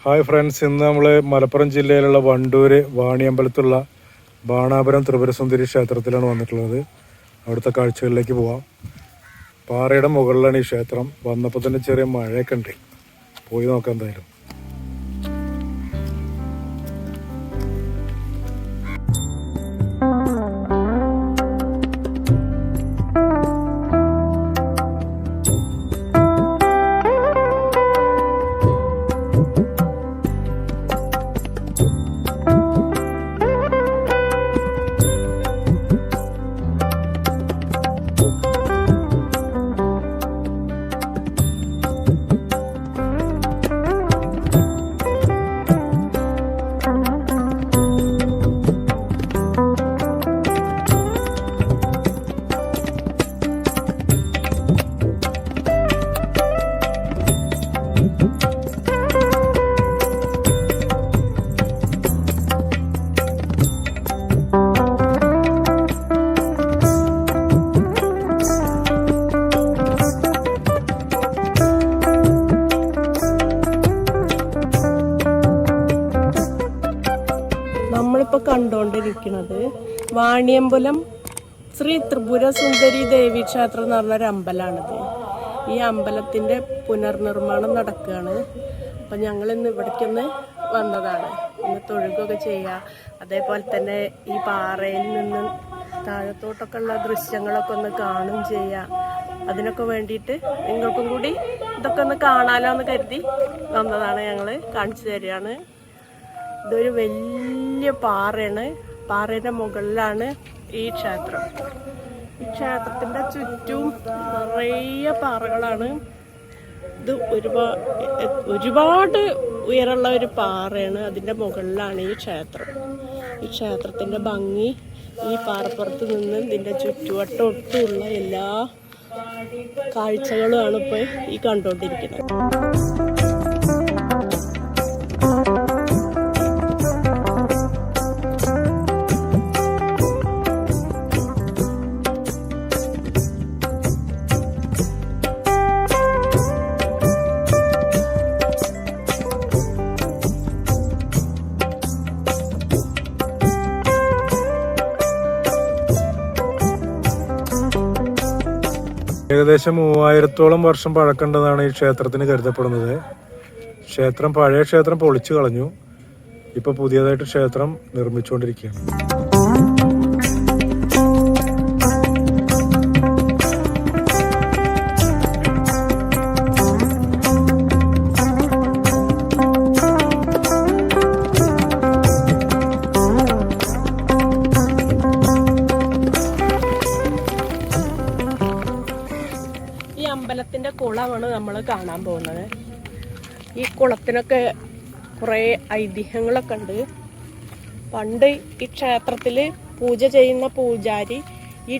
Hi friends, ഇന്ന് നമ്മൾ മലപ്പുറം ജില്ലയിലുള്ള വണ്ടൂർ വാണിയമ്പലത്തുള്ള ബാണാപുരം ത്രിപുരസുന്ദരി ക്ഷേത്രത്തിലാണ് വന്നിട്ടുള്ളത്. അവിടുത്തെ കാഴ്ചകളിലേക്ക് പോവാം. പാറയുടെ മുകളിലാണ് ഈ ക്ഷേത്രം. വന്നപ്പോൾ തന്നെ ചെറിയ മഴയൊക്കെ ഉണ്ട്. പോയി നോക്കാം എന്തായാലും. നമ്മളിപ്പോൾ കണ്ടുകൊണ്ടിരിക്കുന്നത് വാണിയമ്പലം ശ്രീ ത്രിപുര സുന്ദരി ദേവി ക്ഷേത്രം എന്ന് പറഞ്ഞൊരു അമ്പലമാണിത്. ഈ അമ്പലത്തിൻ്റെ പുനർനിർമ്മാണം നടക്കുകയാണ്. അപ്പം ഞങ്ങളിന്ന് ഇവിടേക്കൊന്ന് വന്നതാണ്. ഒന്ന് തൊഴുകൊക്കെ ചെയ്യുക, അതേപോലെ തന്നെ ഈ പാറയിൽ നിന്ന് താഴത്തോട്ടൊക്കെ ഉള്ള ദൃശ്യങ്ങളൊക്കെ ഒന്ന് കാണും ചെയ്യുക. അതിനൊക്കെ വേണ്ടിയിട്ട് നിങ്ങൾക്കും കൂടി ഇതൊക്കെ ഒന്ന് കാണാലോ എന്ന് കരുതി വന്നതാണ്. ഞങ്ങൾ കാണിച്ചു തരികയാണ്. ഇതൊരു വലിയ പാറയാണ്. പാറയുടെ മുകളിലാണ് ഈ ക്ഷേത്രം. ഈ ക്ഷേത്രത്തിൻ്റെ ചുറ്റും നിറയെ പാറകളാണ്. ഇത് ഒരുപാട് ഉയരമുള്ള ഒരു പാറയാണ്. അതിൻ്റെ മുകളിലാണ് ഈ ക്ഷേത്രം. ഈ ക്ഷേത്രത്തിൻ്റെ ഭംഗി ഈ പാറപ്പുറത്ത് നിന്ന് ഇതിൻ്റെ ചുറ്റുവട്ടമൊട്ടുള്ള എല്ലാ കാഴ്ചകളുമാണ് ഇപ്പോൾ ഈ കണ്ടുകൊണ്ടിരിക്കുന്നത്. ഏകദേശം 3000-ഓളം വർഷം പഴക്കമുണ്ടെന്നാണ് ഈ ക്ഷേത്രത്തിന് കരുതപ്പെടുന്നത്. പഴയ ക്ഷേത്രം പൊളിച്ചു കളഞ്ഞു. ഇപ്പൊ പുതിയതായിട്ട് ക്ഷേത്രം നിർമ്മിച്ചുകൊണ്ടിരിക്കുകയാണ്. അമ്പലത്തിൻ്റെ കുളമാണ് നമ്മൾ കാണാൻ പോകുന്നത്. ഈ കുളത്തിനൊക്കെ കുറേ ഐതിഹ്യങ്ങളൊക്കെ ഉണ്ട്. പണ്ട് ഈ ക്ഷേത്രത്തിൽ പൂജ ചെയ്യുന്ന പൂജാരി ഈ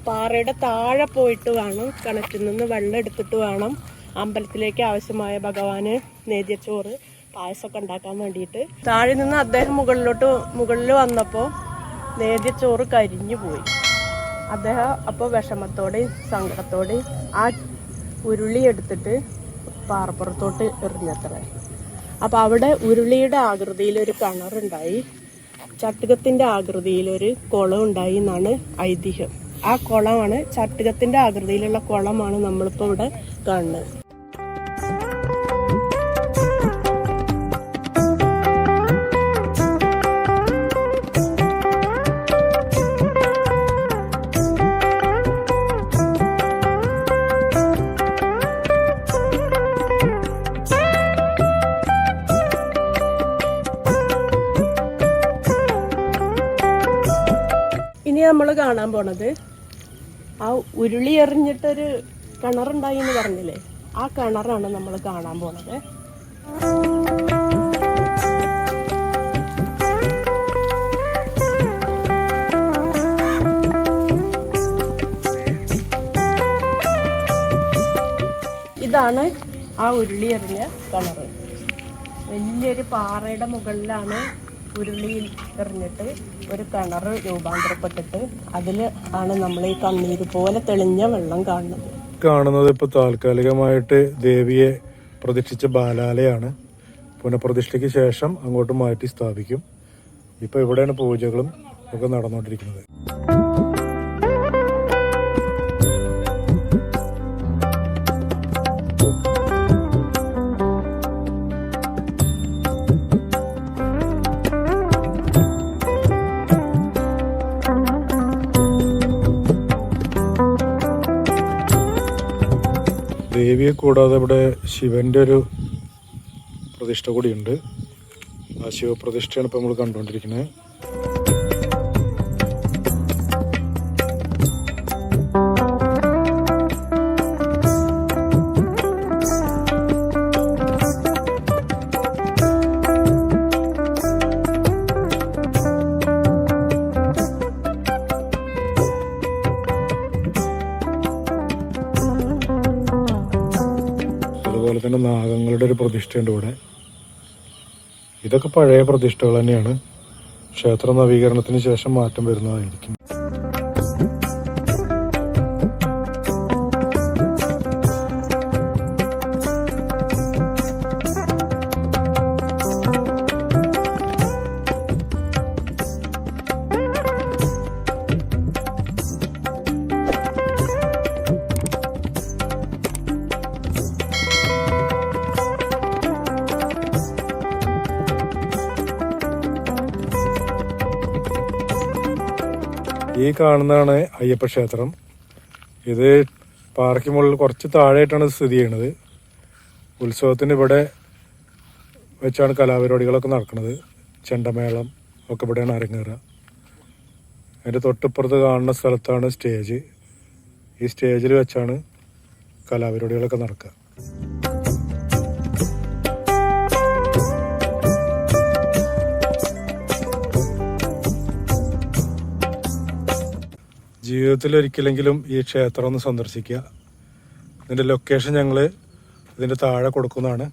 പാറയുടെ താഴെ പോയിട്ട് വേണം കിണറ്റിൽ നിന്ന് വെള്ളം എടുത്തിട്ട് വേണം അമ്പലത്തിലേക്ക് ആവശ്യമായ ഭഗവാന് നേദ്യച്ചോറ് പായസമൊക്കെ ഉണ്ടാക്കാൻ വേണ്ടിയിട്ട്. താഴെ നിന്ന് അദ്ദേഹം മുകളിൽ വന്നപ്പോൾ നേദ്യച്ചോറ് കരിഞ്ഞു പോയി. അദ്ദേഹം അപ്പോൾ വിഷമത്തോടെയും സങ്കടത്തോടെയും ആ ഉരുളി എടുത്തിട്ട് പാറപ്പുറത്തോട്ട് എറിഞ്ഞത്രേ. അപ്പോൾ അവിടെ ഉരുളിയുടെ ആകൃതിയിലൊരു കിണറുണ്ടായി, ചട്ടുകത്തിൻ്റെ ആകൃതിയിലൊരു കുളം ഉണ്ടായി എന്നാണ് ഐതിഹ്യം. ആ കുളമാണ്, ചട്ടുകത്തിൻ്റെ ആകൃതിയിലുള്ള കുളമാണ് നമ്മളിപ്പോൾ ഇവിടെ കാണുന്നത്. ഇനി നമ്മൾ കാണാൻ പോണത് ആ ഉരുളി എറിഞ്ഞിട്ടൊരു കിണറുണ്ടായി എന്ന് പറഞ്ഞില്ലേ, ആ കിണറാണ് നമ്മൾ കാണാൻ പോണത്. ഇതാണ് ആ ഉരുളി എറിഞ്ഞ കിണർ. വലിയൊരു പാറയുടെ മുകളിലാണ് ഉരുളിയിൽ എറിഞ്ഞിട്ട് ഒരു കിണർ രൂപാന്തരപ്പെട്ടിട്ട് അതിൽ ആണ് നമ്മൾ ഈ കണ്ണീര് പോലെ തെളിഞ്ഞ വെള്ളം കാണുന്നത്. ഇപ്പൊ താൽക്കാലികമായിട്ട് ദേവിയെ പ്രതിഷ്ഠിച്ച ബാലാലയാണ്. പുനഃപ്രതിഷ്ഠയ്ക്ക് ശേഷം അങ്ങോട്ട് മാറ്റി സ്ഥാപിക്കും. ഇപ്പോൾ ഇവിടെയാണ് പൂജകളും ഒക്കെ നടന്നുകൊണ്ടിരിക്കുന്നത്. ദേവിയെ കൂടാതെ ഇവിടെ ശിവന്റെ ഒരു പ്രതിഷ്ഠ കൂടിയുണ്ട്. ആ ശിവപ്രതിഷ്ഠയാണ് ഇപ്പം നമ്മൾ കണ്ടുകൊണ്ടിരിക്കുന്നത്. അതുപോലെ തന്നെ നാഗങ്ങളുടെ ഒരു പ്രതിഷ്ഠയുണ്ട് ഇവിടെ. ഇതൊക്കെ പഴയ പ്രതിഷ്ഠകൾ തന്നെയാണ്. ക്ഷേത്ര നവീകരണത്തിന് ശേഷം മാറ്റം വരുന്നതായിരിക്കും. ഈ കാണുന്നതാണ് അയ്യപ്പ ക്ഷേത്രം. ഇത് പാറയ്ക്ക് മുകളിൽ കുറച്ച് താഴെയായിട്ടാണ് സ്ഥിതി ചെയ്യുന്നത്. ഉത്സവത്തിന് ഇവിടെ വെച്ചാണ് കലാപരിപാടികളൊക്കെ നടക്കുന്നത്. ചെണ്ടമേളം ഒക്കെ ഇവിടെയാണ് അരങ്ങേറുക. അതിൻ്റെ തൊട്ടിപ്പുറത്ത് കാണുന്ന സ്ഥലത്താണ് സ്റ്റേജ്. ഈ സ്റ്റേജിൽ വെച്ചാണ് കലാപരിപാടികളൊക്കെ നടക്കുക. ജീവിതത്തിൽ ഒരിക്കലെങ്കിലും ഈ ക്ഷേത്രം ഒന്ന് സന്ദർശിക്കുക. ഇതിൻ്റെ ലൊക്കേഷൻ ഞങ്ങൾ ഇതിൻ്റെ താഴെ കൊടുക്കുന്നതാണ്.